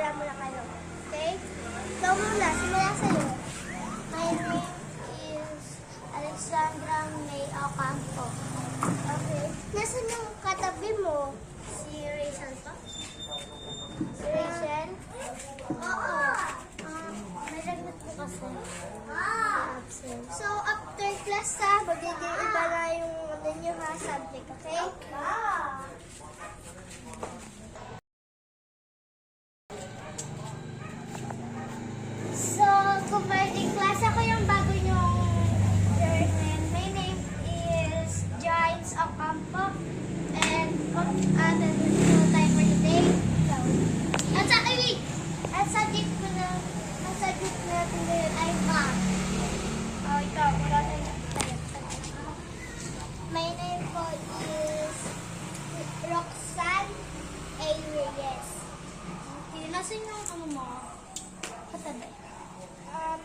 magsimula muna kayo. Okay? So muna, simula sa'yo. My name is Alexandra May Ocampo. Okay? Nasaan yung katabi mo? Si Rachel pa? Si Rachel? Oo. May lagnat po kasi. So, after class magiging iba na yung ano nyo ha, subject, okay? So, good morning class. Ako yung bago nyong learner. My name is Giants Ocampo. And, the school time for today. So, ang subject natin ngayon ay math. Ikaw, wala tayong my name po is Roxanne A. Reyes. Okay, nasan yung ano mo? Katabi.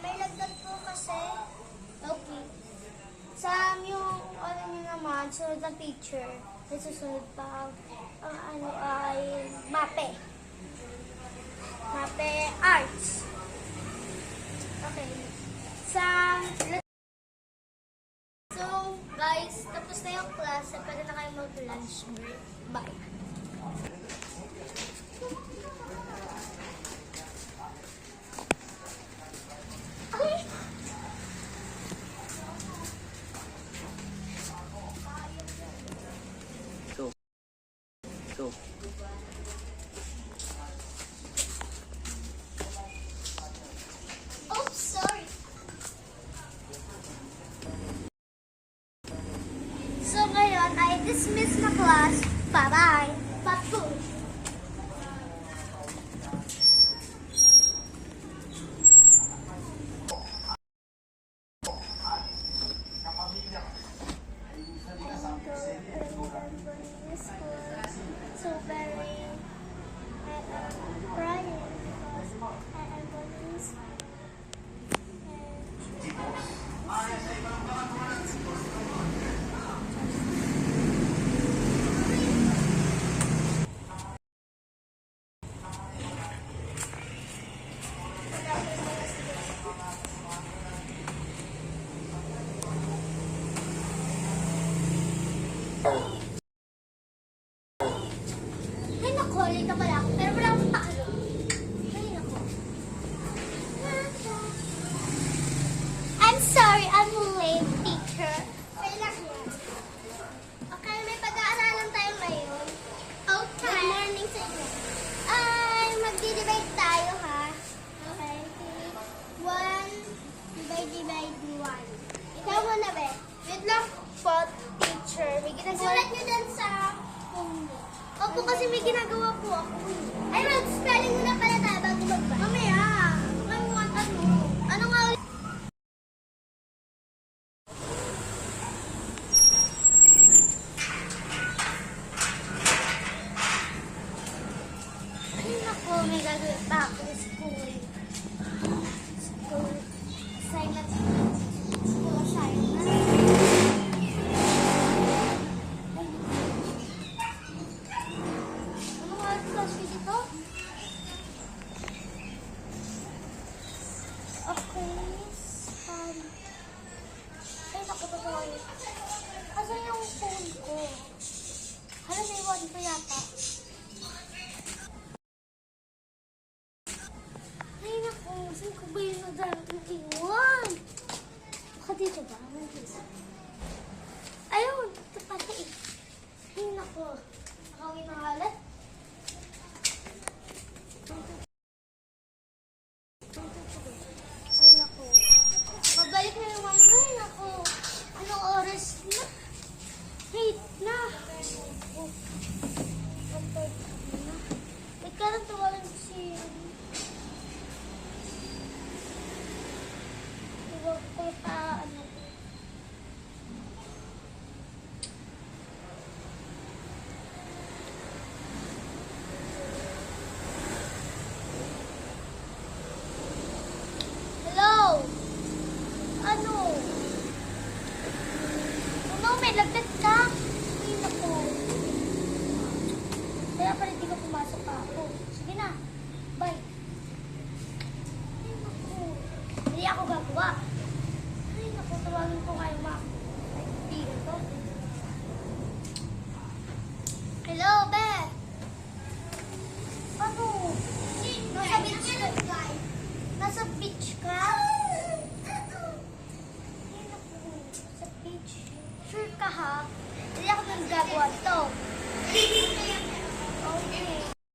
May lagnat po kasi. Okay. Sa yung ano nyo naman, sunod na teacher. May susunod pa ang ano ay MAPE. MAPE Arts. Okay. So, guys, tapos na yung class. Pwede na kayo mag-lunch break. Bye. So. Oops, sorry. So ngayon, I dismiss na class. Bye-bye. Bye-bye. So very, I am crying because I am going to school. Ay naku, late na pala ako. Pero wala akong pakalo. Ay naku. I'm sorry, I'm late, teacher. Relax yan. Okay, may pag-aaralan tayo ngayon. Okay. Good morning sa inyo. Ay, magdi-divide tayo ha. Okay. 1 divide 1. Ikaw muna, be. Wait lang po, teacher. May ginagawa. Sulat nyo dyan sa phone mo. Opo, kasi may ginagawa po ako. Ay, mag-spelling muna pala tayo bago magbasa. Mamaya. I want ano. Ano nga ulit? Ay, naku. May gagawin pa ako sa school. School assignment. School assignment. Okay. Ay, naku, totoo. Asan yung phone ko? Hala, naiwan ko yata. Ay, naku. Saan ko ba yung nag-iwan? Baka dito ba? Ayun, ito pala eh. Ay, naku. Nakawin ng halat. Ay, naku. Mabalik na naman. Ay, naku. Anong oras na? 8 na. Oh. 1:30 na. Wait ka lang, tawalan si... Huwag ko pa, ano. Nasa beach ka? Sa beach? Sure ka ha? Hindi ako nang gagawa to.